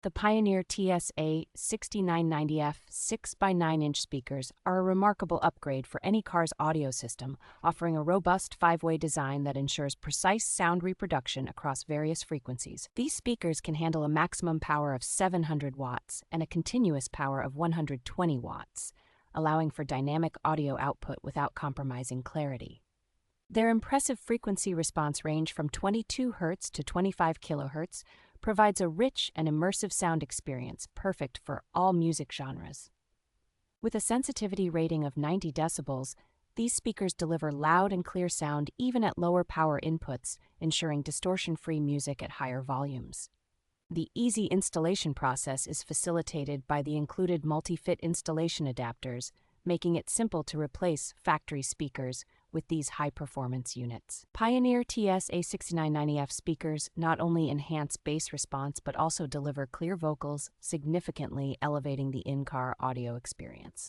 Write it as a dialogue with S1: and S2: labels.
S1: The Pioneer TS-A6990F 6x9-inch speakers are a remarkable upgrade for any car's audio system, offering a robust five-way design that ensures precise sound reproduction across various frequencies. These speakers can handle a maximum power of 700 watts and a continuous power of 120 watts, allowing for dynamic audio output without compromising clarity. Their impressive frequency response range from 22 Hz to 25 kHz provides a rich and immersive sound experience perfect for all music genres. With a sensitivity rating of 90 decibels, these speakers deliver loud and clear sound even at lower power inputs, ensuring distortion-free music at higher volumes. The easy installation process is facilitated by the included multi-fit installation adapters, making it simple to replace factory speakers with these high-performance units. Pioneer TS-A6990F speakers not only enhance bass response but also deliver clear vocals, significantly elevating the in-car audio experience.